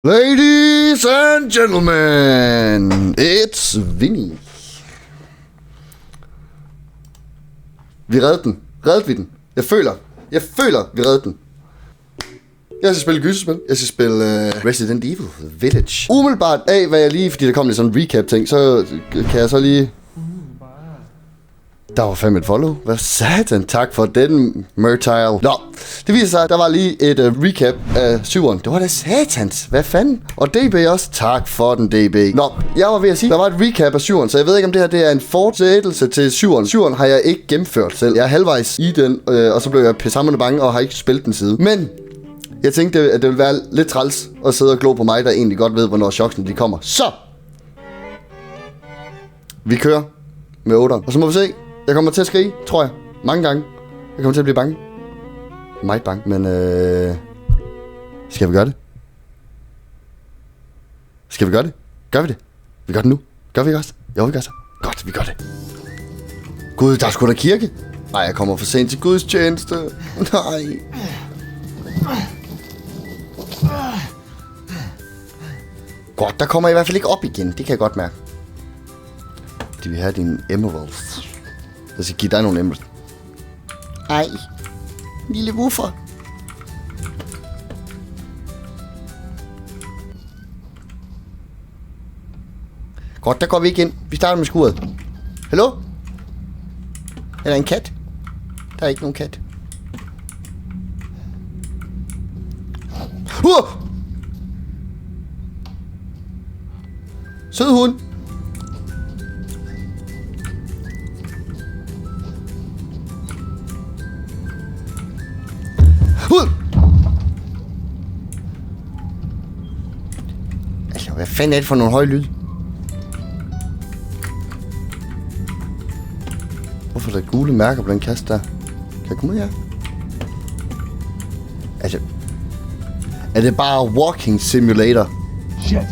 Ladies and gentlemen, it's Vinny. Vi reddede den. Reddede vi den? Jeg føler, vi reddede den. Jeg skal spille gyserspil. Jeg skal spille Resident Evil Village. Umiddelbart af, hvad jeg lige, fordi der kom lidt sådan en recap-ting, så kan jeg så lige... Der var fandme et follow. Hvad satan? Tak for den, Murtile. Nå, det viser sig, at der var lige et recap af 7'eren. Det var da satans. Hvad fanden? Og DB også. Tak for den, DB. Nå, jeg var ved at sige, der var et recap af 7'eren, så jeg ved ikke, om det her det er en fortsættelse til 7'eren. 7'eren har jeg ikke gennemført selv. Jeg er halvvejs i den, og så blev jeg pissammerende bange og har ikke spillet den side. Men jeg tænkte, at det ville være lidt træls at sidde og glo på mig, der egentlig godt ved, hvornår choksene de kommer. Så! Vi kører med 8'eren. Og så må vi se. Jeg kommer til at skrige, tror jeg. Mange gange. Jeg kommer til at blive bange. Meget bange, men skal vi gøre det? Skal vi gøre det? Gør vi det? Vi gør det nu. Gør vi ikke også? Jo, vi gør så. Godt, vi gør det. Gud, der er sgu da kirke. Nej, jeg kommer for sent til Guds tjeneste. Nej. Godt, der kommer jeg i hvert fald ikke op igen. Det kan jeg godt mærke. De vil have dine emeralds. Jeg skal give dig nogle emeralds. Ej, lille woofer. Godt, der går vi ikke ind. Vi starter med skuret. Hallo? Er der en kat? Der er ikke nogen kat. Sød hund. Altså, hvad fanden er det for nogle høje lyd? Hvorfor er der gule mærker på den kasse der? Kan jeg komme ud her? Altså, er det bare walking simulator? Shit. Ah!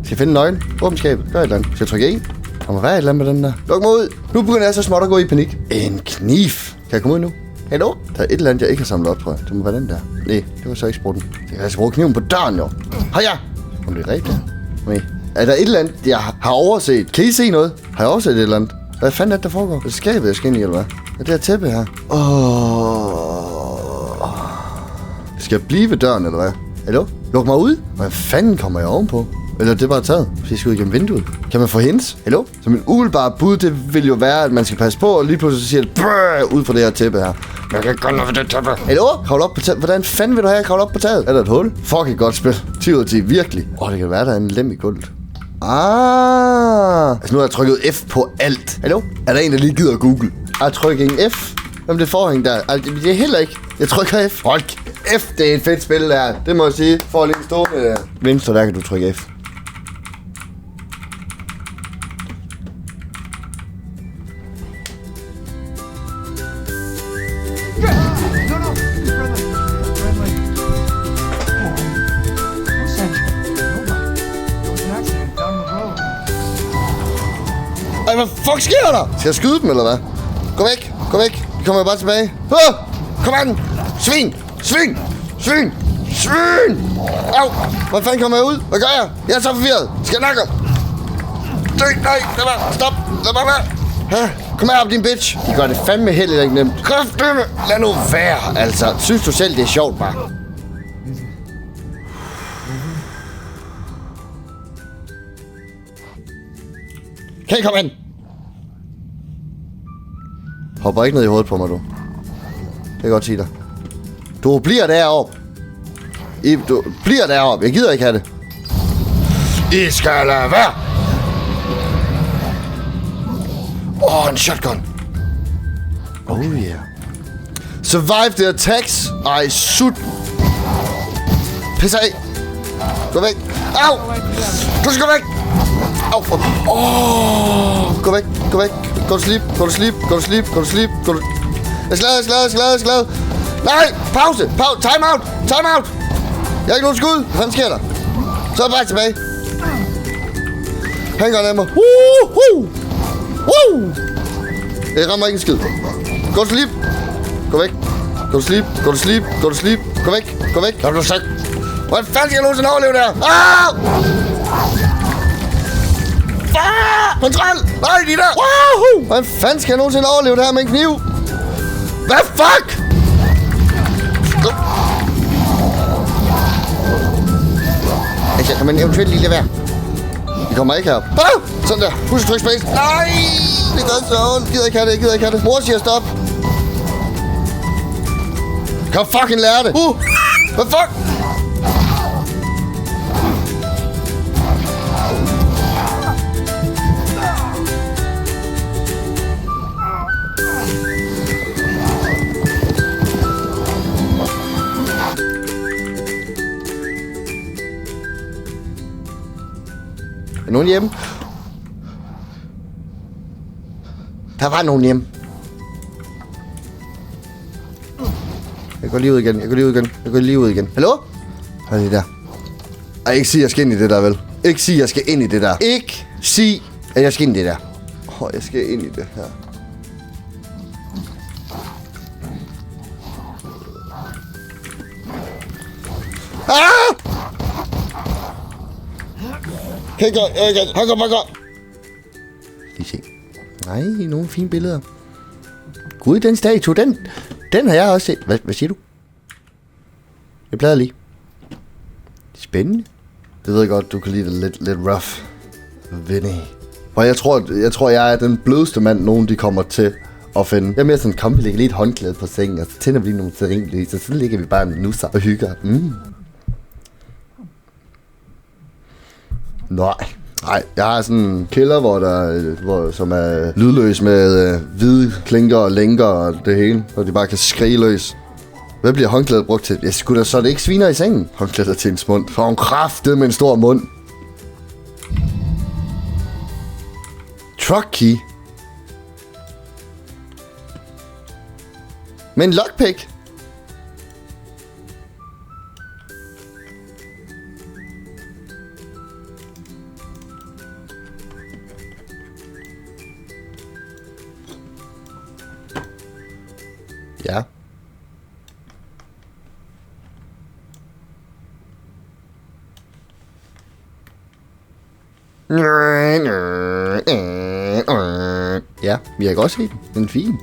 Skal jeg finde nøglen? Åbn skabet. Gør et eller andet. Skal jeg trykke en? Der må være et eller andet med den der. Luk mig ud. Nu begynder jeg så småt at gå i panik. En kniv. Kan jeg komme ud nu? Hallo? Der er et eller andet, jeg ikke har samlet op, tror jeg. Det må være den der. Nej, det var så ikke sprutten. Jeg kan altså bruge kniven på døren, jo. Haja! Om det er rigtigt? Nej. Er der et eller andet, jeg har overset? Kan I se noget? Har jeg overset et eller andet? Hvad fanden er det, der foregår? Er det skabet, jeg skal ind i, eller hvad? Er det her tæppe her? Skal jeg blive ved døren, eller hvad? Hallo? Luk mig ud? Hvad fanden kommer jeg ovenpå? Eller det er bare taget, hvis jeg skal ud igennem vinduet. Kan man få hints? Hallo? Så min umiddelbare bud, det vil jo være, at man skal passe på, og lige pludselig så siger det ud fra det her tæppe her. Jeg kan godt noget for det tæppe. Hallo? Kravle op på taget. Hvordan fanden vil du have at kravle op på taget? Er der et hul? Fuck, et godt spil. 10 ud af 10, virkelig. Det kan være, der er en lem i gulvet. Altså nu har jeg trykket F på alt. Hallo? Er der en, der lige gider google? Jeg trykker ingen F. Hvem det forhæng der? Det er heller ikke. Jeg trykker F. Folk. F, det er et fedt spil der. Det må jeg sige. For lige stå med venstre, der kan du trykke F. Ej, hvad fuck sker der? Skal jeg skyde dem, eller hvad? Gå væk, gå væk. Vi kommer bare tilbage. Kom an! Svin! Svin! Svin! Svin! Au! Hvordan fanden kommer jeg ud? Hvad gør jeg? Jeg er så forvirret. Skal jeg nakke ham? Nej, lad mig. Stop. Lad mig være. Kom her op, din bitch. De gør det fandme heller ikke nemt. Kraftedeme. Lad nu være, altså. Synes du selv, det er sjovt, bare? Kan I komme ind? Hopper ikke ned i hovedet på mig, du. Det kan jeg godt sige dig. Du bliver deroppe. Du bliver deroppe. Jeg gider ikke have det. I skal lade være. En shotgun. Oh yeah. Survive the attacks. Ej, sut. Pis af. Gå væk. Au. Du skal gå væk. Au. Gå væk. Gå væk. Go to sleep. Go to sleep. Go to sleep. Go to sleep. Go to... Jeg skal lade. Nej. Pause. Time out. Time out. Jeg har ikke nogen skud. Hvad fanden sker der? Så er jeg bare tilbage. Han går ned mig. Jeg rammer ikke en skid. Go to sleep. Gå væk. Go to sleep. Go to sleep. Go to sleep. Gå væk. Gå væk. Har du sagt? Hvordan fanden skal jeg nogensinde overleve der? Kontrol! Nej, de der! Woohoo! Hvordan fanden skal jeg nogensinde overleve det her med en kniv? Hvad fuck? Altså, kan man eventuelt lige lade være? Vi kommer ikke herop. Sådan der. Husk at trykke space. Nej! Det gør så ondt. Gider ikke have det. Gider ikke have det. Mor siger stop. Kom fucking lære det. Hvad fuck? Er nogen hjemme? Der var nogen hjemme. Jeg går lige ud igen. Jeg går lige ud igen. Hallo? Hvad er det der? Ej, ikke sige, at jeg skal ind i det der, vel? Ikke sige, at jeg skal ind i det der. Ikke sige, at jeg skal ind i det der. Jeg skal ind i det her. Han går. Lige se. Nej, nogle fine billeder. Gud, den statue, den har jeg også set. Hvad siger du? Jeg bladrer lige. Spændende. Det ved jeg godt, du kan lide det lidt rough. Vinny. Og jeg tror, jeg er den blødeste mand, nogen de kommer til at finde. Jeg er mere sådan, kom, vi lægger lige et håndklæde på sengen, og så tænder vi nogle stearinlys, og så ligger vi bare en nusser og hygger. Nej, jeg har sådan en kælder, som er lydløs med hvide klinker og lænker og det hele, hvor de bare kan skrige løs. Hvad bliver håndklædet brugt til? Jeg skulle da så det ikke sviner i sengen. Håndklædet til ens mund. For en kraftet med en stor mund. Truck key. Med en lockpick. Ja. Ja, vi har godt set den. Den er fin.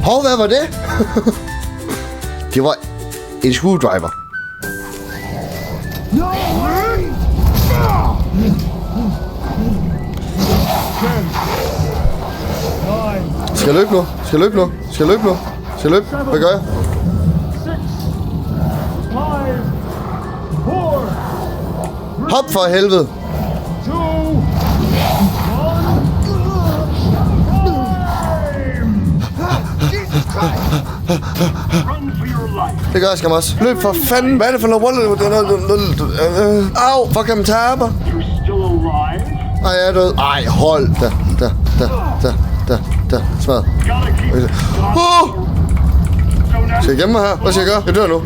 Hov, hvad var det? Det var en screwdriver. Skal jeg løbe nu? Hvad gør jeg? Hop for helvede! Det gør jeg skam også. Løb for fanden! Hvad er det for noget? Au! Fucking taber! Ej, jeg er død. Ej, hold da. Smad. Skal jeg gemme mig her? Hvad skal jeg gøre? Jeg dør nu.